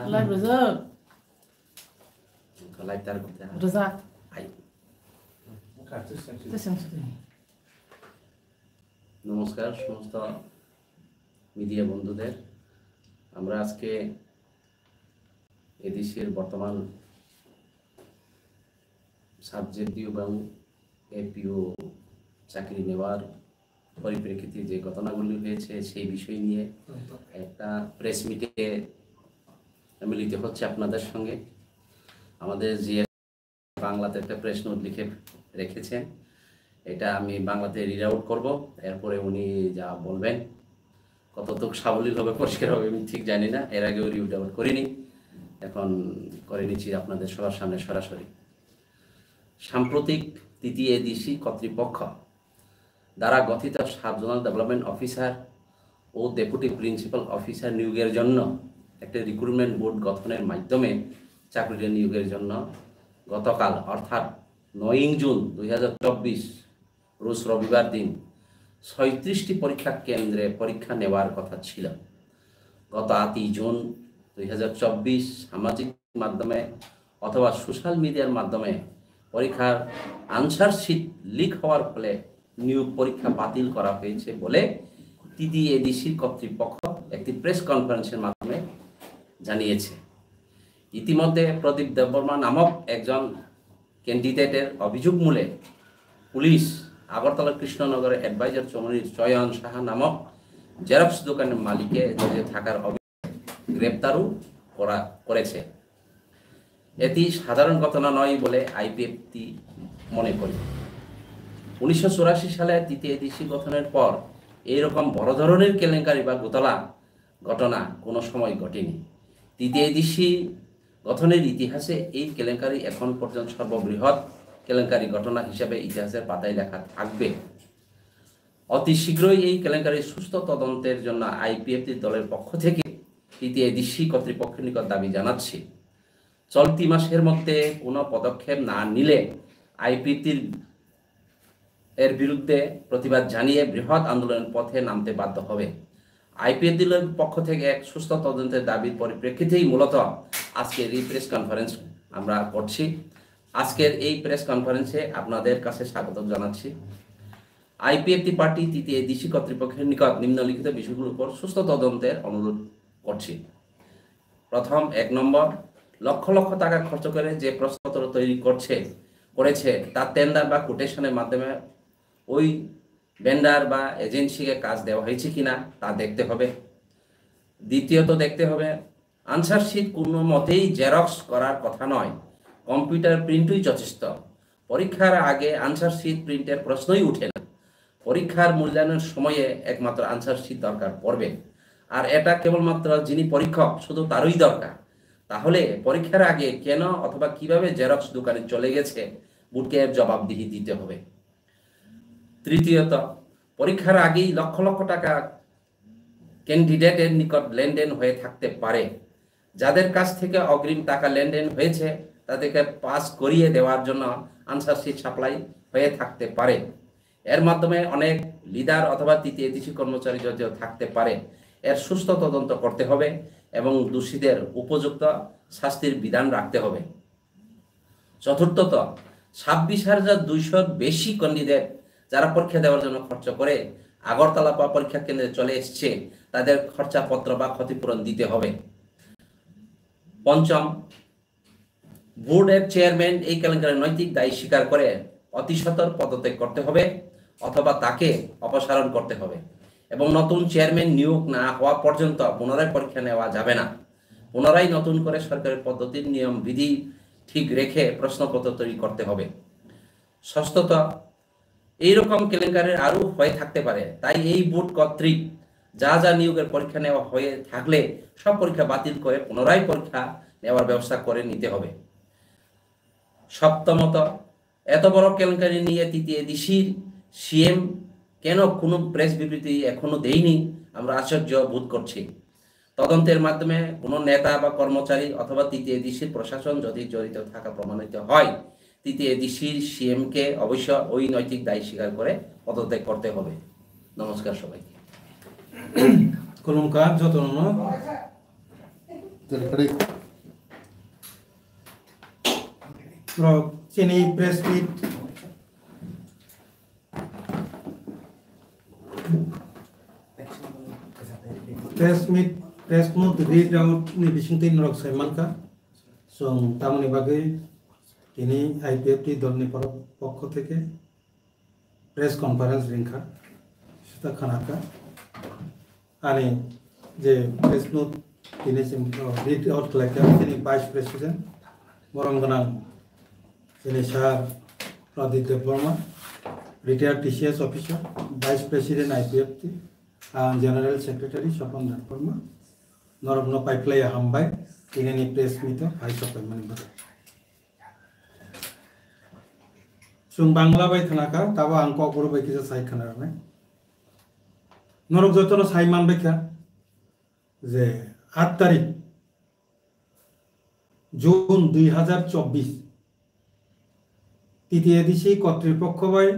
Live reserve. Live tar করতে হয়। Reserve. I তো সংস্কৃতি। নমস্কার সমস্ত মিডিয়া বন্ধুদের। আমরা আজকে এদেশের বর্তমান সাবজেক্টিভ এবং এপিও চাকরি নেওয়ার পরিপ্রেক্ষিতে যে ঘটনাগুলি হয়েছে সেই বিষয় নিয়ে একটা প্রেস মিটে মিলিত হচ্ছে আপনাদের সঙ্গে। আমাদের যে বাংলাতে একটা প্রেস নোট লিখে রেখেছেন, এটা আমি বাংলাতে রিড আউট করবো, এরপরে উনি যা বলবেন কতটুকু সাবলীল হবে পরিষ্কার হবে আমি ঠিক জানি না, এর আগেও রিড আউট করিনি, এখন করে নিচ্ছি আপনাদের সবার সামনে সরাসরি। সাম্প্রতিক তৃতীয় এডিসি কর্তৃপক্ষ দ্বারা গঠিত সাব জোনাল ডেভেলপমেন্ট অফিসার ও ডেপুটি প্রিন্সিপাল অফিসার নিয়োগের জন্য একটা রিক্রুটমেন্ট বোর্ড গঠনের মাধ্যমে চাকরির নিয়োগের জন্য গতকাল অর্থাৎ 9 জুন 2024 রোজ রবিবার দিন 37টি পরীক্ষা কেন্দ্রে পরীক্ষা নেওয়ার কথা ছিল। গত 8 জুন 2024 সামাজিক মাধ্যমে অথবা সোশ্যাল মিডিয়ার মাধ্যমে পরীক্ষার আনসার শিট লিক হওয়ার ফলে নিয়োগ পরীক্ষা বাতিল করা হয়েছে বলে তৃতীয় এডিসির কর্তৃপক্ষ একটি প্রেস কনফারেন্সের মাধ্যমে জানিয়েছে। ইতিমধ্যে প্রদীপ দেববর্মা নামক একজন ক্যান্ডিডেটের অভিযোগ মূলে পুলিশ আগরতলা কৃষ্ণনগরের অ্যাডভাইজার চমনির চয়ন সাহা নামক জেরক্স দোকানের মালিকে জড়িয়ে থাকার অভিযোগে গ্রেপ্তারও করেছে। এটি সাধারণ ঘটনা নয় বলে আইপিএফটি মনে করে। 1984 সালে তৃতীয় এডিসি গঠনের পর এইরকম বড় ধরনের কেলেঙ্কারি বা ঘটনা কোনো সময় ঘটেনি। তৃতীয় এডিসি গঠনের ইতিহাসে এই কেলেঙ্কারি এখন পর্যন্ত সর্ববৃহৎ কেলেঙ্কারি ঘটনা হিসেবে ইতিহাসের পাতায় লেখা থাকবে। অতি শীঘ্রই এই কেলেঙ্কারির সুস্থ তদন্তের জন্য আইপিএফটি দলের পক্ষ থেকে তৃতীয় এডিসি কর্তৃপক্ষের নিকট দাবি জানাচ্ছি। চলতি মাসের মধ্যে কোনো পদক্ষেপ না নিলে আইপিএফটির এর বিরুদ্ধে প্রতিবাদ জানিয়ে বৃহৎ আন্দোলনের পথে নামতে বাধ্য হবে। আইপিএফটি দলের পক্ষ থেকে এক সুস্থ তদন্তের দাবির পরিপ্রেক্ষিতেই মূলত আজকের এই প্রেস কনফারেন্স আমরা করছি। আজকের এই প্রেস কনফারেন্সে আপনাদের কাছে স্বাগত জানাচ্ছি। আইপিএফটি পার্টি তৃতীয় এডিসি কর্তৃপক্ষের নিকট নিম্নলিখিত বিষয়গুলোর উপর সুস্থ তদন্তের অনুরোধ করছি। প্রথম 1 নম্বর, লক্ষ লক্ষ টাকা খরচ করে যে প্রশ্নপত্র তৈরি করেছে তার টেন্ডার বা কোটেশনের মাধ্যমে ওই ভেন্ডার বা এজেন্সিকে কাজ দেওয়া হয়েছে কিনা তা দেখতে হবে। দ্বিতীয়ত দেখতে হবে আনসার শিট কোনো মতেই জেরক্স করার কথা নয়, কম্পিউটার প্রিন্টই যথেষ্ট। পরীক্ষার আগে আনসার শিট প্রিন্টের প্রশ্নই উঠে না। পরীক্ষার মূল্যায়নের সময়ে একমাত্র আনসার শিট দরকার পড়বে, আর এটা কেবলমাত্র যিনি পরীক্ষক শুধু তারই দরকার। তাহলে পরীক্ষার আগে কেন অথবা কিভাবে জেরক্স দোকানে চলে গেছে বোর্ডকে জবাবদিহি দিতে হবে। তৃতীয়ত, পরীক্ষার আগেই লক্ষ লক্ষ টাকা ক্যান্ডিডেটের নিকট লেনদেন হয়ে থাকতে পারে। যাদের কাছ থেকে অগ্রিম টাকা লেনদেন হয়েছে তাদেরকে পাস করিয়ে দেওয়ার জন্য আনসার শিট সাপ্লাই হয়ে থাকতে পারে। এর মাধ্যমে অনেক লিডার অথবা তৃতীয় এডিসি কর্মচারী জড়িত থাকতে পারে। এর সুস্থ তদন্ত করতে হবে এবং দোষীদের উপযুক্ত শাস্তির বিধান রাখতে হবে। চতুর্থত, 26,200 বেশি ক্যান্ডিডেট যারা পরীক্ষা দেওয়ার জন্য খরচ করে আগরতলা বা পরীক্ষা কেন্দ্রে চলে এসছে তাদের খরচাপত্র বা ক্ষতিপূরণ দিতে হবে। পঞ্চম, বোর্ডের চেয়ারম্যান এই কেলেঙ্কারির নৈতিক দায়ী স্বীকার করে অতি সত্বর পদত্যাগ করতে হবে অথবা তাকে অপসারণ করতে হবে এবং নতুন চেয়ারম্যান নিয়োগ না হওয়া পর্যন্ত পুনরায় পরীক্ষা নেওয়া যাবে না। পুনরায় নতুন করে সরকারের পদ্ধতির নিয়ম বিধি ঠিক রেখে প্রশ্নপত্র তৈরি করতে হবে। ষষ্ঠত, এইরকম কেলেঙ্কারির আরও হয়ে থাকতে পারে, তাই এই বোর্ড কর্তৃক যা যা নিয়োগের পরীক্ষা নেওয়া হয়ে থাকলে সব পরীক্ষা বাতিল করে পুনরায় পরীক্ষা নেওয়ার ব্যবস্থা করে নিতে হবে। সপ্তমত, এত বড় কেলেঙ্কারি নিয়ে তৃতীয় এডিসির সিএম কেন কোনো প্রেস বিবৃতি এখনো দেয়নি আমরা আশ্চর্য বোধ করছি। তদন্তের মাধ্যমে কোনো নেতা বা কর্মচারী অথবা তৃতীয় এডিসির প্রশাসন যদি জড়িত থাকা প্রমাণিত হয় তৃতীয় এডিসির সিএমকে অবশ্য ওই নৈতিক দায়ী স্বীকার করে পদত্যাগ করতে হবে। নমস্কার সবাইকে। কলমকার যতন Chini press meet press note read out ni bisingtin rok semanka song tamoni bagai ini IPFT দলনি পক্ষ থেকে প্রেস কনফারেন্স রিংখা সেটা খানাকা আনি যে প্রেস নোট তিনি রিড আউট খালাইকা তিনি ভাইস প্রেসিডেন্ট মরম গোনাং তিনি sir Pradip Debbarma retired TCS officer vice president IPFT general secretary Swapan Debbarma নরম পাইপ্লাই হামবাই তিনি press meet vice of Sung Bangla by Tanaka, Tava and Kokuru by Kisa Saikana. Norokzotono Saiman Beka, the Atari June 2024 TTADC Kotripokovai,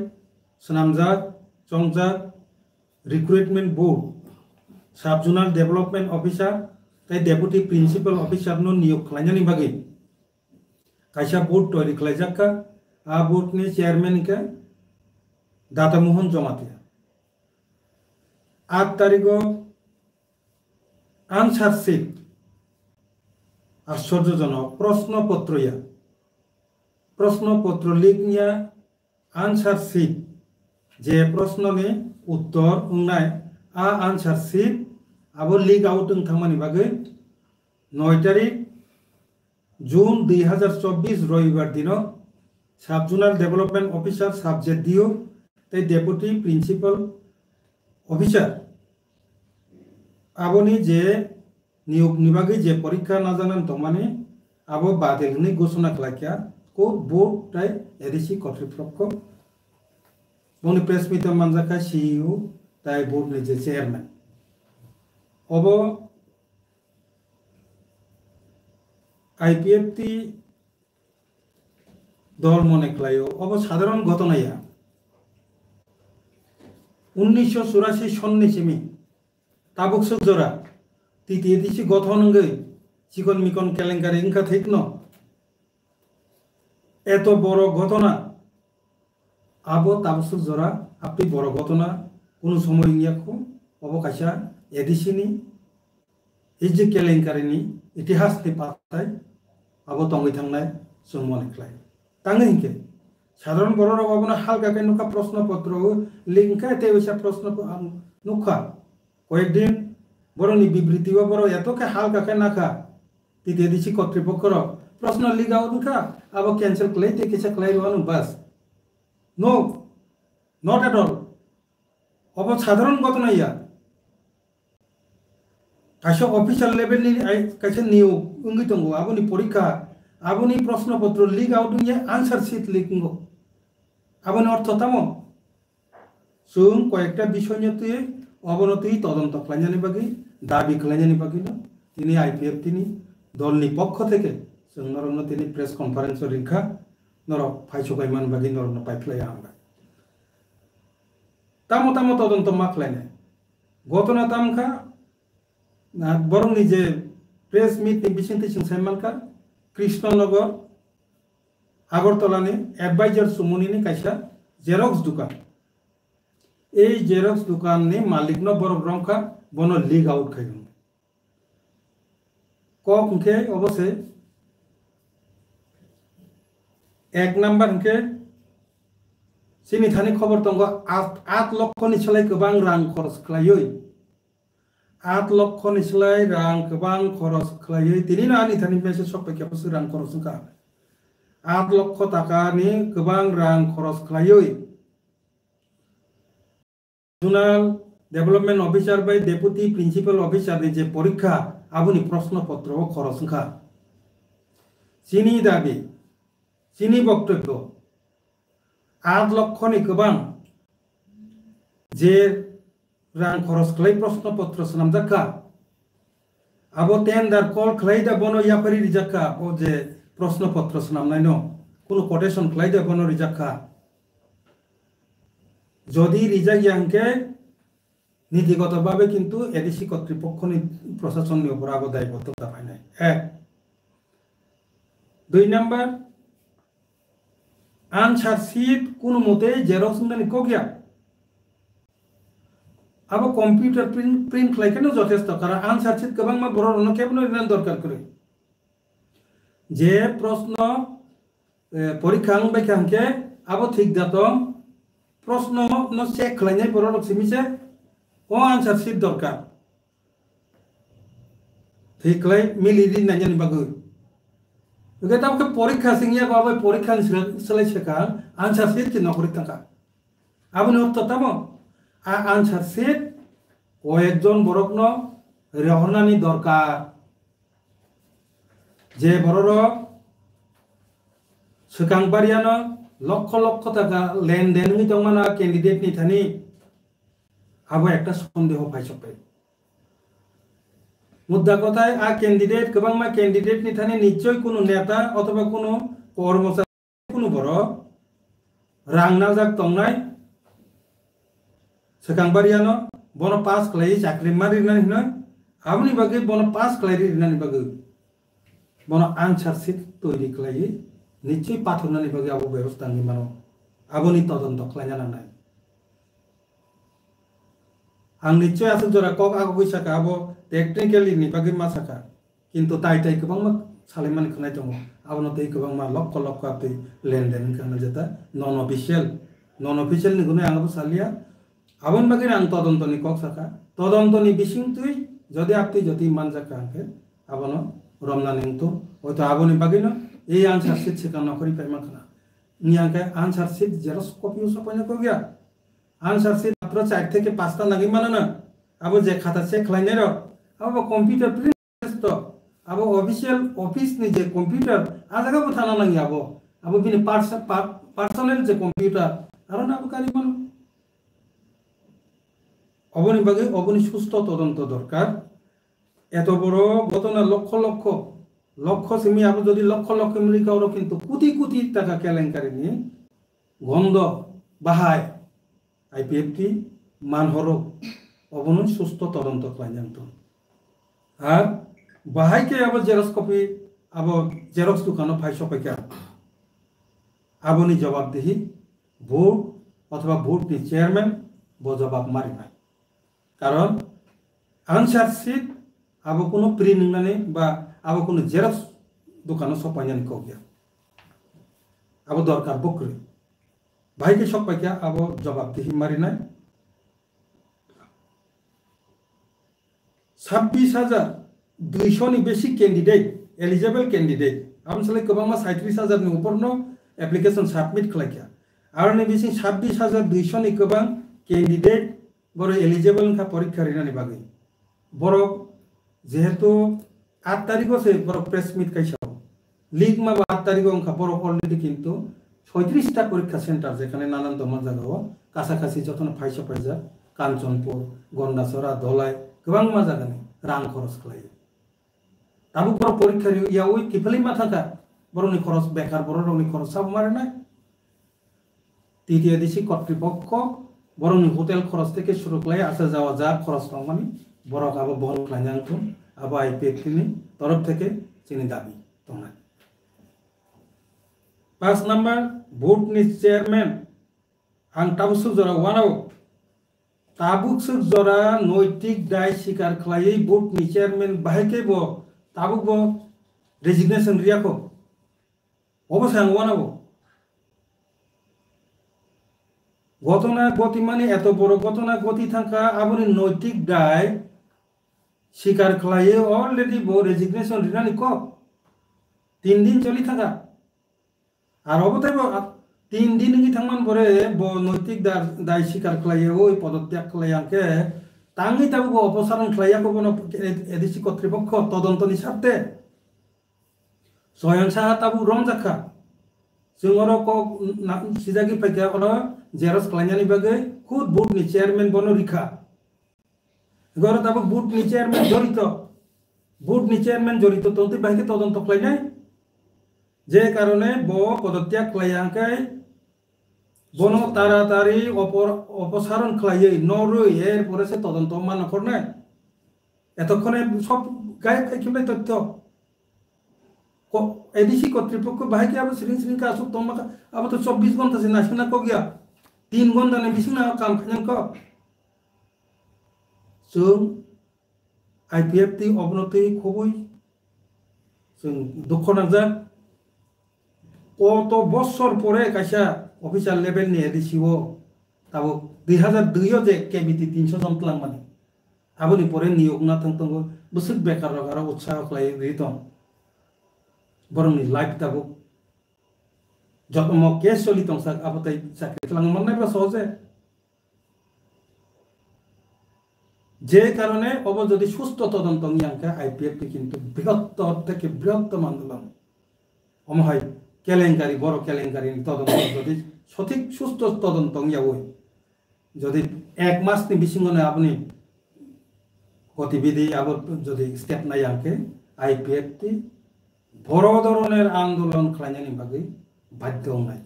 Sunamzat, Chongzat, Recruitment Board, Subzonal Development Officer, the Deputy Principal Officer no New Klanjani Bagi, Kasha Board to Riklajaka. Board ने chairman के दाता मोहन जमातिया 8 तारीख को answer sheet आश्चर्यजनक प्रश्नपत्र लिखनिया answer sheet जे प्रश्न ने उत्तर उंगनाय answer sheet अब लीक आउट थामानि बागै 9 तारीख जून 2024 रविवार दिन Subzonal Development Officer subject dio the Deputy Principal Officer aboni je niyok nibagi je porikha na janan tomane abo badelni ঘোষণা khlakia ko board tai edisi kotripokko boni press meet manjaka CEO tai board ni je chairman obo IPFT দল মনে ক্লাইও of সাধারণ ঘটনাইয়া 1984 সন্নি সিমি তাবুক সুজরা তৃতীয় দিশি গঠন গই চিকন মিকন কেলেঙ্কারি Inca ঠিক ন এত বড় ঘটনা আবো তাবুক সুজরা আপনি বড় ঘটনা কোন সময় ইয়াকো অবকাশা এদিসিনি এই যে কেলেঙ্কারিনি ইতিহাস নি পাতায় আবো তঙ্গই থাংনায় जों মনে ক্লাই तांगे साधारण बर राव हालका नुका प्रश्नपत्र लिंका वैसा प्रश्न नुखा कयेक दिन बरनी विबृति बर एतके हालका नाखा तृतीय दिशी कर्तृपक्ष प्रश्न लिखा नुखा अब कैंसल क्लाइते किसा क्लाइवानु बस नो नट एट ऑल अब साधारण घटना या कासे ऑफिशियल लेवल नि कासे नियोग उंगि दंगो आबनि परीक्षा आबनि प्रश्नपत्र लिक आउट निये आंसर शीट लिखिंगो आबनि अर्थ तामो जों कयेकटा विषय निये अवनति तदন্ত खालामनायनि बागै दाबि खालामनायनि बागै तिनि IPFT नि दलनि पक्ष थेके जों नरनो तिनि प्रेस कनफारेन्स रिंखा नरक फाइसगायमान बागै नरनो पाइफ्लाया हामबाय तामो तामो तदন্ত मा खालामनाय घटना तामखा बरंनि जे प्रेस मिट नि बिसिंति सिं साइमानका कृष्णनगर आगरतलानि एडवाइजर सुमुनिनि कायसा जेरक्स दुकान ए जेरक्स दुकान नि मालिक न बर ब्रंखा बनो लीक आउट खाइगोन कखे अवश्य 1 नम्बर के सिनि थानि खबर दंग 8 लक्ष नि सोलाय गोबां रां खरच खालायै 8 लक्ष नि सोलाय रां गोबां खरच खालायै तिनि नानि थानि बेसे सप्ताह खेबसे रां खरच का 8 लक्ष टाका नि गोबां रां खरच खालायै zonal development officer by deputy principal officer नि जे परीक्षा आबुनि प्रश्नपत्र खरच का सिनि दाबि सिनि बक्तव्य 8 लक्ष नि गोबां जे रां खरच खालाय प्रश्नपत्र सनामजाखा आबो टेंडर कल खालायदा बनो याफारि रिजाखा ओ जे प्रश्नपत्र सनामनाय न कोनो कोटेशन खालायदा बनो रिजाखा जदि रिजाक यांके নীতিগতভাবে কিন্তু এডিসি কর্তৃপক্ষ প্রশাসনের উপর আবো দায়বদ্ধতা পায় নাই। 1 2 নাম্বার আনসার সিট কোনো মতে জেরক্স নানি কগিয়া আবো কম্পিউটার প্রিন্ট লাইকেনো যথেষ্ট কারণ আনসার সিট গোबां मा बर' रावनो केबनो दरकार करे जे प्रश्न परीक्षा बैखांके आबो ठीक जातम प्रश्न न चेक खालायनाय बर' राव सिमिसे ओ आनसार सिट दरकार थिकलाय मिलिरि नायनि बागै ओके ताबके परीक्षा सिंगिया बाबा परीक्षा सलाय सेका आनसार सिट कि नकरि थाका आबोनि अर्थ तामो आनसार सिट कयेकजन बरकनो रहरनानि दरकार जे बर'र सोखांबारियानो लक्ष लक्ष टाका लेनदेन दंमाना कैंडिडेट नि थानी आबो एकटा सन्देह फायसबाय मुद्दा कथाय कैंडिडेट गोबां मा कैंडिडेट नि थानी निश्चय कोनो नेता अथवा कोनो कर्मचारी कोनो बर' रां नाजाक दंनाय सोखांबारियानो बन पास खालाय चाकरि मारिनानै होनो आबनि बागै बन पास खालाय रिनानै बागै बन आनसार सिट तैरि खालाय निश्चय पाथरनानै बागै आबो व्यवस्था नि मानो आबनि तदন্ত खालायना नांनाय आं निश्चय आसु जरा कक आगो बैसाका आबो टेक्निकली नि बागै मा साका किन्तु ताइ गोबां मा सालायमान खनाय दङ आबनो तै गोबां मा लक्ष लक्ष आपै लेनदेन खाना जेता नन अफिशियल नि गुने आंबो सालिया आबन बागै आं तदন্ত नि कक साका तदন্ত नि बिसिं तुइ जदि आपति जति मान जाका आंके आबनो रमना निंतो हयतो आबनि बागै न এই आनसार सिट सेका नखरि पाइमा खाना नि आंके आनसार सिट जेरक्स कपि सपायना को गया आनसार सिट मात्र 4 থেকে 5টা লাগি मानो ना अब जे खाता चेक खालायनाय र अब कम्पिउटार प्रिन्ट तो अब ऑफिशियल ऑफिस नि जे कम्पिउटार आजागा बो थाना नांगि अब बिनि पार्सोनेल जे कम्पिउटार आरो ना कारि मानो अबनि बागै अबनि सुस्थ तदন্ত दरकार एत बड़ घटना लक्ष लक्ष लक्ष्य सिमी आप जो लक्ष लक्ष अमेरिका किन्तु कोटी कोटी टाका केलेंकारी गंध बाहाय आईपीएफटी मानहर अबनो सुस्थ तदন্ত खालायनांगौ और बाहाय के अब जेरक्स कपि अब जेरक्स दुकान फायसपायका आबनि जवाबदेही भोट अथवा भोट नि चेयरमैन बो जवाब मारिनाय कारण आनसार सिट अब कोनो प्रिन्ट नानै बा अब कोनो जेरक्स दुकान सपायनानै को गया अब दरकार बकरे भाई के सपायका अब जवाबदेही मारिनाय 26,200 नि बेसि कैंडिडेट एलिजिबल कैंडिडेट आमसले गोबां मा 37,000 नि ऊपरनो एप्लीकेशन सबमिट खालायका आरो नै बेसि 26,200 नि गोबां कैंडिडेट बर एलिजिबल का परीक्षा रिनानि बागै बर जेहेतु 8 तारिख से बर प्रेस मीट कैसा लीग मा 8 तारिख अंका बर अलरेडी किन्तु 36टा परीक्षा सेंटर जेखाने नानान दमा जागाव कासाकासि जतन फाइसा फाइजा कांचनपुर गन्डासरा धलाई गोबां मा जागानि रां खरच खालायो ताबु बर परीक्षा याव किफालि मा थाका बरनि खरच बेकार बर रावनि खरच साब मारनाय तृतीय देशी কর্তৃপক্ষ बरनि होटेल खरच থেকে शुरू खालाय आसा जावा जा खरच दंमानि बरक आबो बहन खालायनांगौ आबो आईपीएफटी तरफ থেকে चिनि दाबी दंनाय 5 नम्बर भोट नि चेयरमैन आं ताबुसुक जरा वानाव ताबुकसुक जरा नैतिक दाय स्वीकार खालायै भोट नि चेयरमैन बाहायके बो ताबुक बो रेजिगनेशन रियाखौ अबसाय आं वानाव घटना गति माने एत बड़ घटना गति थाका आबनि नैतिक दाय स्वीकार खालायै अलरेडी बो रेजिगनेशन रिनानि को 3 दिन चलि थाका और अबतायबो 3 दिन की थांमान बरे बो नैतिक दाय स्वीकार खालायै ओइ पदत्याग खालायांके तांगि ताबो अपसारण खालायाखौ बनो एडिसि কর্তৃপক্ষ তদন্তनि सारते स्वयं साहा ताबु रमजाखा जोंरो को सिजागि फायका अनो जेरस खालायनानि बागै खुद बोर्ड नि चेयरमैन बनो रिखा गरो ताबु बोर्ड नि चेयरमैन जड़ित तोंति बायके तदন্ত खालायनाय जे कारणे बो पदत्याग खालायांके বনো তাড়াতাড়ি অপসারণ খাইয়ে নরই এরপরে সে তদন্ত মান করনে এতক্ষণে সব গায়ে খাইখিলাই তথ্য এডিসি কর্তৃপক্ষ বাহাইকে আবার সিরিং আসুক তোমাকে আবার তো 24 ঘন্টা সে নাসিনা কো গিয়া 3 ঘন্টা নে বিসিনা কাম খাইন ক जों आईपीएफटी अबनति खुबै जों दुख नांजाक কত বছর পরে কাইসা অফিসার লেভেলনি এডিসিও তাবো 2002 যে কেবিটি 300 জন তলাং মানে আবনি পরে নিয়োগ না থাকতঙ্গ বসুক বেকার রগারা উৎসাহ খাই রিতম বরংনি লাইফ তাবো যত ম কেস চলিতং সাক আবতাই চাকরি তলাং মনে বা সহজে যে কারণে অব যদি সুস্থ তদন্ত নিয়াঙ্কা আইপিএফটি কিন্তু বৃহত্তর থেকে বৃহত্তম আন্দোলন অমহাই কেলেঙ্কারি বড় কেলেঙ্কারি তদন্ত যদি সঠিক সুস্থ তদন্ত নিয়াবই যদি 1 মাস নি বিসিংনে আপনি গতিবিধি আবার যদি স্টেপ নাই আঙ্কে আইপিএফটি বড় ধরনের আন্দোলন খালাইনি বাকি বাধ্য নাই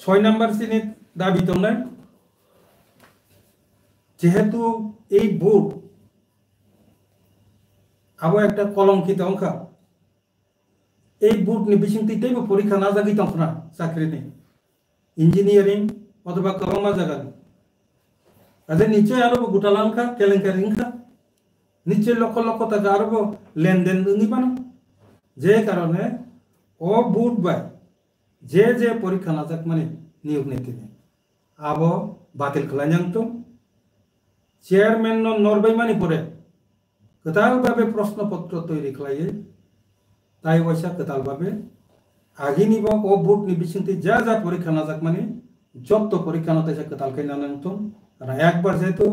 6 নাম্বার সিনি দাবি তো নাই যেহেতু এই বোর্ড আবার একটা কলঙ্কিত অংশা এই বোর্ড নি বিসিংতিতেই পরীক্ষা না জাগিত না চাকরি নেই ইঞ্জিনিয়ারিং অথবা কমা জায়গা আজ নিশ্চয় আরো গোটালাঙ্কা কেলেঙ্কারিংখা নিশ্চয় লক্ষ লক্ষ টাকা আরো লেনদেন নিবানো যে কারণে ও বোর্ড বাই যে পরীক্ষা না যাক মানে নিয়োগ নীতি আব বাতিল খালাইতো চেয়ারম্যান নরবাই মানি পরে কতালভাবে প্রশ্নপত্র তৈরি খাইয়ে তাই ওইসা কতালভাবে আগে নিব ও বোর্ড নি বিসিংতি যা পরীক্ষা না যাক মানে যত পরীক্ষা না তাইসা কতাল খাই নানতো আর একবার যেহেতু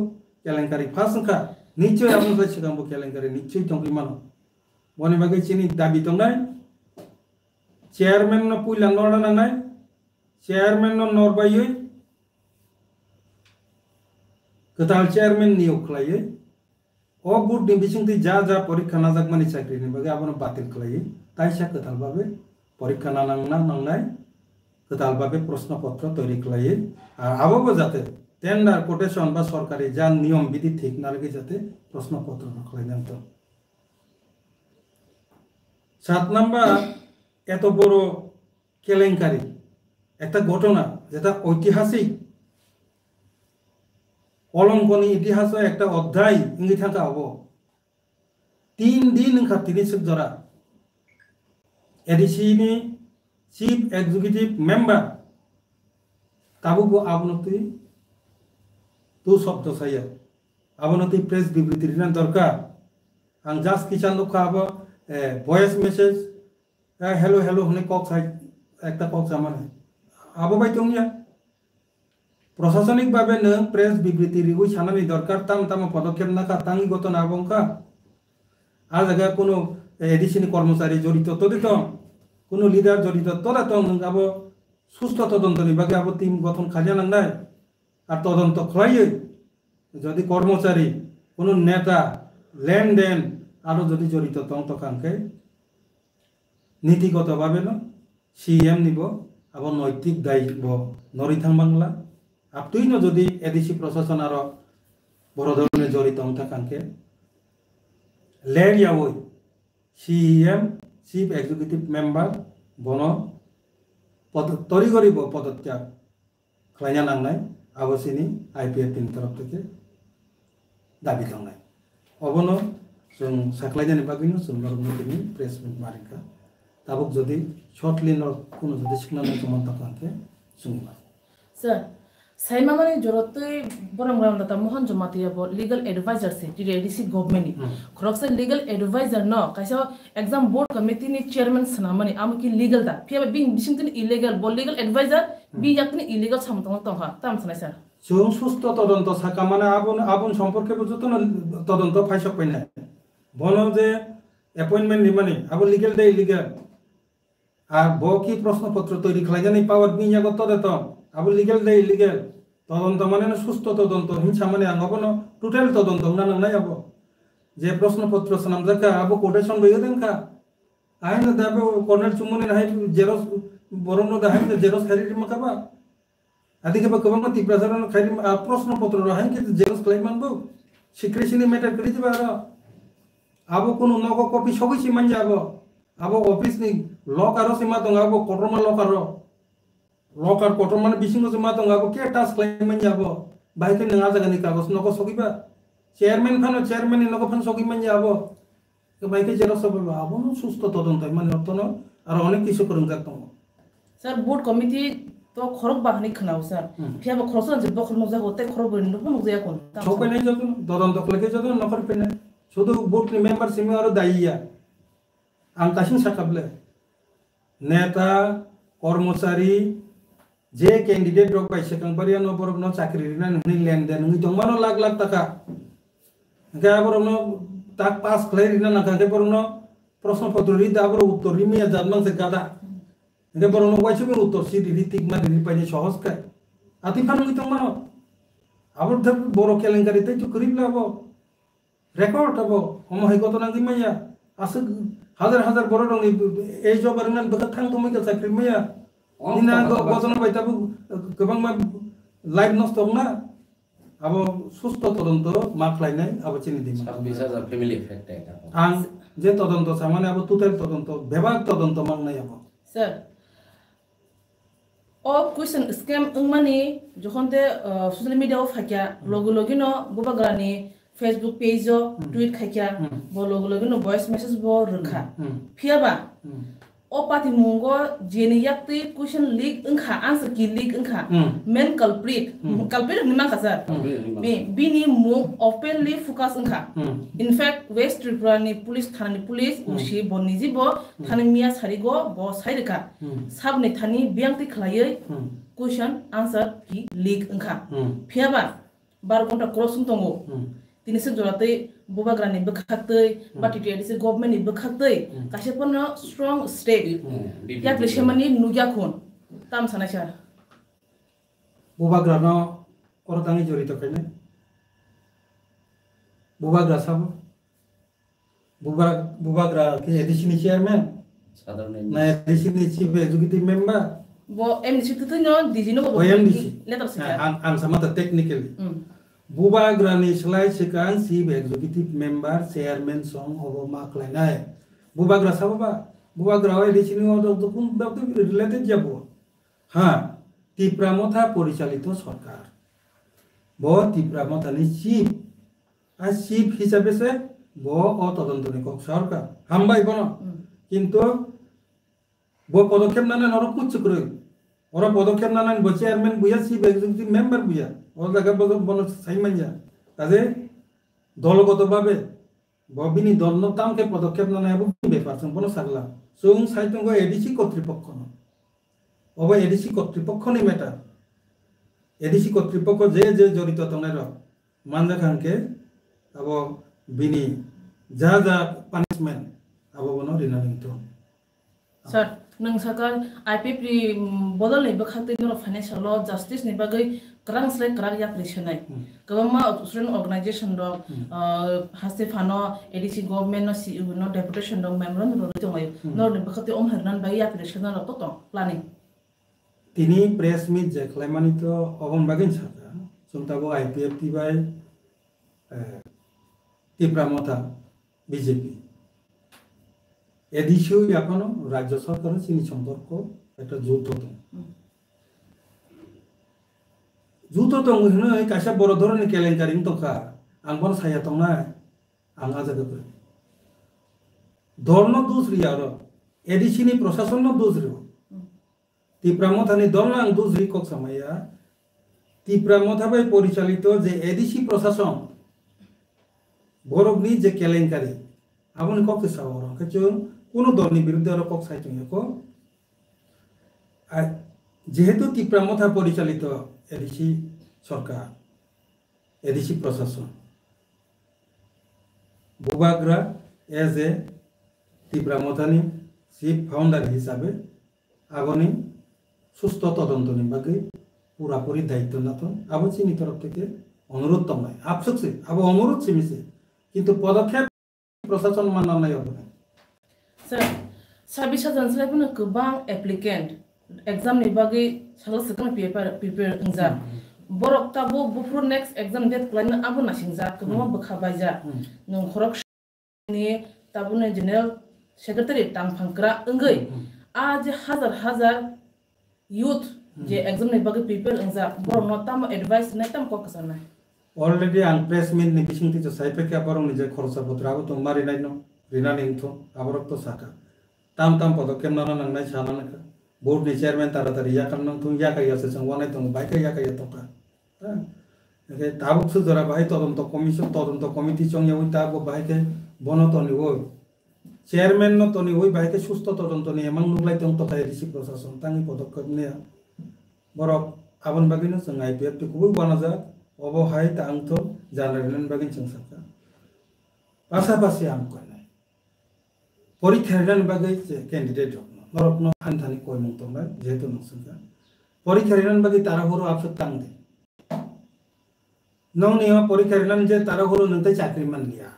কেলেঙ্কারি ফাঁসখা নিশ্চয় আপনি যাইছে কাম্বো কেলেঙ্কারি নিশ্চয়ই তঙ্কি মানো বনে বাগে চিনি দাবি তো নাই চেয়ারম্যান ন পুইলা নড়ানা নাই চেয়ারম্যান নরবাই कताल चेयरमैन नियोग खालाये ओ बोर्ड नि बिसिंति जा परीक्षा ना जाक माने चाकरी नि बागे आबनो बातिल खालाये ताइसा कताल भाबे परीक्षा ना नांनाय कताल भाबे प्रश्नपत्र तैयारी खालाये आर आबो जाते टेंडार कोटेशन बा सरकारी जा नियम विधि ठीक ना लागे जाते प्रश्नपत्र ना खालाय जानतो 7 नाम्बार एत बড় केलेंकारी একটা ঘটনা যেটা ঐতিহাসিক অলঙ্কনী ইতিহাসে একটা অধ্যায় ইঙ্গিত থাকা হবো 3 দিন খাতিনি জরা এডিসিনি চিফ এক্সিকিউটিভ মেম্বার তাবুকো আবনতি তো শব্দ সাইয়া আবনতি প্রেস বিবৃতি দিন দরকার আং জাস্ট কিচান লোক আব ভয়েস মেসেজ হ্যালো হ্যালো হনে কক সাই একটা কক জামানে আবো বাই তংয়া প্রশাসনিকভাবে নং প্রেস বিবৃতি রিগুই সানানি দরকার তাম পদক্ষেপ নাকা তাঙ্গি গত না বংকা আর জায়গা কোনো এডিসিনি কর্মচারী জড়িত তদিত কোনো লিডার জড়িত তোরা তো আবো সুস্থ তদন্ত বিভাগে আবো টিম গঠন খাজা নাংনাই আর তদন্ত খলাইয়ে যদি কর্মচারী কোনো নেতা লেনদেন আরো যদি জড়িত তকাঙ্কে নীতিগতভাবে ন সিএম নিব আবার নৈতিক দায়িত্ব নরিথাং বাংলা আপনি যদি এডিসি প্রশাসন আরো বড় ধরনের জড়িত থাকানকে লেরিয়া ওই সিএম চিফ এক্সিকিউটিভ মেম্বার বন তৈরি করিব পদত্যাগ খাইনা নাংনাই আবসিনি আইপিএফ টিম তরফ থেকে দাবি খাংনাই অবন जों साख्लायनायनि बागैनो जों नरमनि प्रेस मिट मारिका ताबुक जदि शर्टलि कोनो जदि सिखनानै जमान ताकांके जोंबा सर साइमा माने जरतै बरम ग्राम दता मोहन जमातिया ब लीगल एडवाइजर से टीडीसी गवर्नमेंट खरकसे लीगल एडवाइजर न काइसा एग्जाम बोर्ड कमिटी नि चेयरमैन सनामनि आमकि लीगल दा फियाबा बिं बिसिंतिन इलीगल ब लीगल एडवाइजर बि याकनि इलीगल सामतंग तंहा ताम सनाय सर जों सुस्थ तदন্ত साका माने आबुन सम्पर्के जतन तदন্ত फाइसक पाइना বনো যে অ্যাপয়েন্টমেন্ট নিমানি আবো লিগ্যাল দে ইলিগ্যাল আর বকি প্রশ্নপত্র তৈরি খাইজানি পাওয়ার বিনিয়োগ তদন্ত আবো লিগ্যাল দে ইলিগ্যাল তদন্ত মানে না সুস্থ তদন্ত হিংসা মানে আঙ্গবন টোটাল তদন্ত না নাই আবো যে প্রশ্নপত্র সনাম জাকা আবো কোটেশন বইয়ে দেন কা আইন দাবে কর্নেল চুমনি নাই xerox borong dah hang jeros kari di makaba. Adi ke bakabang mati prasaran kari prosno potro hang ke jeros klaiman bu. Secrecy ni matter kari jibara. Abo kono nogo copy shogi si manja abo. Abo office ni lockaro si matong abo kotroma lockaro. Lockar kotroma ni bisingo si matong abo ke task claim manja abo. Baik ni ngaza gani kagos nogo shogi ba. Chairman khano chairman ni nogo phan shogi manja abo. Ke baik ke jeros abo abo no susto todonto man ortono ar onek kisu kurung katong. Sir, board committee to khorok bahani khnau sir. Phia ba khorosan je ba khormo ja hote khorok bin no no ja kon. Chokai nei jotun todonto kleke jotun nokor pene. Sudu board ni member simi aro daiya. Ang kasing sakable. Neta kormosari je candidate rok pai sekang barian no borok no chakri na ni lenden ngi tong mano lakh taka. Ga borok no tak pass clear na na ga borok no প্রশ্ন পত্র রি দাবর উত্তর রি মিয়া জানমান সে গাদা একে বড় no ওয়াইছে উত্তর C রি তিক মা রি পাইছে সহজ কায় আতি ফান নই তং মানো আবর ধর বড় কেলেঙ্কারিতে তো করিব লাবো রেকর্ড হবো হম হয় কত না দিমাইয়া আছে হাজার হাজার বড় রং এই জবার না বকা থাং তুমি কা চাকরি মাইয়া নিনা গজন বাইতাবু গোবাং মা লাইভ নষ্ট না আবো সুস্থ তদন্ত মাখলাইনাই আবো চিনি দিম 26000 ফ্যামিলি এফেক্ট এটা আং যে তদন্ত সামানে আবো তুতেল তদন্ত বেবাক তদন্ত মাংনাই আবো স্যার ও কুইশন স্ক্যাম উংমানি যখন তে সোশ্যাল মিডিয়া ও ফাকিয়া লগো লগিনো বুবাগ্রানি ফেসবুক পেজ ও টুইট খাকিয়া ব লগো লগিনো ভয়েস মেসেজ ব রখা ফিয়াবা ও পাতি মুঙ্গো জেনি ইয়াকতি কুইশন লিক উংখা আনসার কি লিক উংখা মেন কালপ্রিট নিমা খাসার বিনি মুং ওপেনলি ফোকাস উংখা ইনফ্যাক্ট ওয়েস্ট ত্রিপুরা নি পুলিশ থানানি পুলিশ উসি বনিজি ব থানি মিয়া সারিগো ব সাইরেকা সাবনি থানি বিয়াংতি খলাयै কুইশন আনসার কি লিক উংখা ফিয়াবা 12 ঘন্টা ক্রসুং তঙ্গো তিনি সে জরাতে বুবাগ্রানি বখাতৈ বা টিটিআরডিসি গভর্নমেন্ট বখাতৈ কাশেপন স্ট্রং স্টেট ইয়াক লেশমানি নুগিয়াখন তাম সানাইছার বুবাগ্রানো করতানি জড়িত কাইনে বুবাগ্রা সাব বুবাগ্রা কে এডিশনি চেয়ারম্যান সাধারণ না এডিশনি chief executive member bo MDC tutuno dijino bo MDC letter sika an samata technically Bubagrani selai sekarang si executive member chairman song obo maklainai Bubagra sababa Bubagra di sini odo pun bakti related jabo ha Tipramotha পরিচালিত সরকার bo Tipramotha ni chief আর chief হিসাবে সে bo ও তদন্ত নিকক সরকার হামবাই বনো কিন্তু bo পদক্ষেপ নানা নরক কুচ্ছ করে ওরা পদক্ষেপ নানা bo চেয়ারম্যান বুয়া চিফ এক্সিকিউটিভ মেম্বার বুয়া ওর জায়গা বলো সাইমাঞ্জা কাজে দলগতভাবে ববিনি দলনতামকে পদক্ষেপ নানা এবং ব্যাপারসং বনো সাগলা সুং সাইতঙ্গ এডিসি কর্তৃপক্ষ অব এডিসি কর্তৃপক্ষ নি ম্যাটার এডিসি কর্তৃপক্ষ যে যে জড়িত তংনার মানজা খানকে আব বিনি যা যা পানিশমেন্ট আব বনো রিনালিংতো sir nang sakal IPP bodol ni bakhate no financial law justice ni bagai krang slai krar ya pressionai kawama student organization do hasifano ADC government no deputation do memorandum do tomayo no ni bakhate hernan bai ya pressional to planning তিনি press meet যে ক্লাইমানিত অবন বাগিন সাকা সুনতাবো IPF টিবাই টিপ্রামথা BJP এদিশু এখনো রাজ্য সরকারের চিনি সম্পর্ক একটা যুদ্ধ দং হইনো কাইসা বড় ধরনের কেলেঙ্কারি তকা আং বন সায়া তংনা আং আজাদ করে ধর্ম দুসরি আর এডিসিনি প্রশাসন দুসরি টিপ্রামথানি দলনা আং দুসরি কক সময়া টিপ্রামথাবাই পরিচালিত যে এডিসি প্রশাসন বরগনি যে কেলেঙ্কারি আপনি ককে সাবর কাচুন কোনো দলনি বিরুদ্ধে আর কক সাইতুং কো আর যেহেতু টিপ্রামথা পরিচালিত এডিসি সরকার এডিসি প্রশাসন বুবাগ্রা এজ এ টিপ্রামথানি চিফ ফাউন্ডার হিসাবে আগনি সুস্থ তদন্ত নিবাগে পুরাপুরি দায়িত্ব নাতো আবো চিনি তরফ থেকে অনুরোধ তমায় আফসোসে আবো অনুরোধ চিমিছে কিন্তু পদক্ষেপ প্রশাসন মানা নাই হবে স্যার 26000 সালে কোনো গোবাং applicant exam ni bagi salah sekang prepare engza borok tabo bufur next exam date plan abu nasingza kebuma bekhabaja nung khorok ni tabo ne general secretary tang phangkra engai आज हजार youth je exam ni bagi prepare engza borok notam advice netam ko kasana already ang press meet ni bising ti sai pe kya parong ni je khorsa botra to mari nai no rina ning to aborok to saka tam podokem na nang nai chana na board ni chairman taratari ya kan nang tung ya kai ase sang wanai tong bai kai ya kai to ka ke tabuk su jora bai todonto commission todonto committee chong ya uita go bai ke bono to ni wo chairman no to ni oi bai ke susto todonto ni emang nuglai tong to kai risi prosason tangi podokep ne borok abon bagino sang IPF to kubu bana ja obo hai ta ang to janarelan bagin chang saka pasapasi am ko nai porikharan bagai candidate norokno anthani koi mung tonga jehetu nungsunga porikharan bagi tarahuru apse tangde nong niya porikharan je tarahuru nunte chakri man liya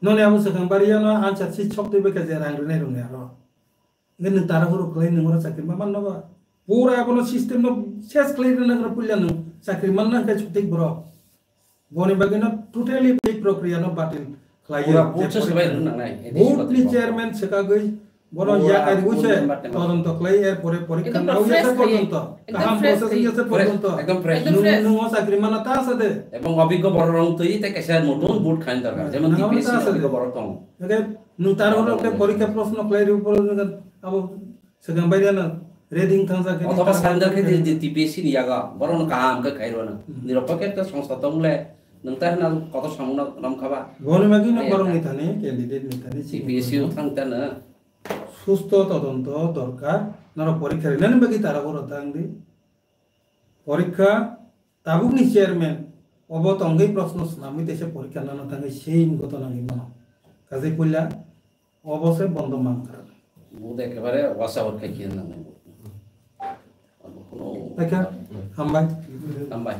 nong niya musakang bariya no ansat si chokte beka je rang rune rune ro ngen tarahuru klai nungora chakri man no ba pura abono system no ses klai rune ngra pulya nu chakri man na ka chuktik bro boni bagi no totally fake prokriya no batil klai board ni chairman sekagai bono ya kai guche todonto klai er pore porikha nau ya sa todonto kaham processing ya sa todonto ekdom fresh nungo sakri mana ta sade ebong obiggo borong toi te kesa notun board khain darkar jemon DPSC obiggo borong ege nu tar holo ke porikha proshno klai ru por abo segam bairiana reading thangsa ke অথবা surrender কে যে DPSC নিয়াগা বরং কাম কে খাইরো না নিরপেক্ষ সংস্থা তংলে नंतर ना कत सामना नाम खाबा गनि मागि न बरं नि थाने कैंडिडेट नि थाने DPSC थांता ना সুস্থ তদন্ত দরকার নার পরীক্ষা রেলেন বাকি তারা বড় তাংদি পরীক্ষা তাবুকনি চেয়ারম্যান অবতঙ্গই প্রশ্ন নামি দেশে পরীক্ষা না থাকে সেই ঘটনা নিমন কাজে কইলা অবশ্যই বন্ধ মান করা মুদ একেবারে ওয়াসাউট খাই কিন না কোনো দেখা হামবাই হামবাই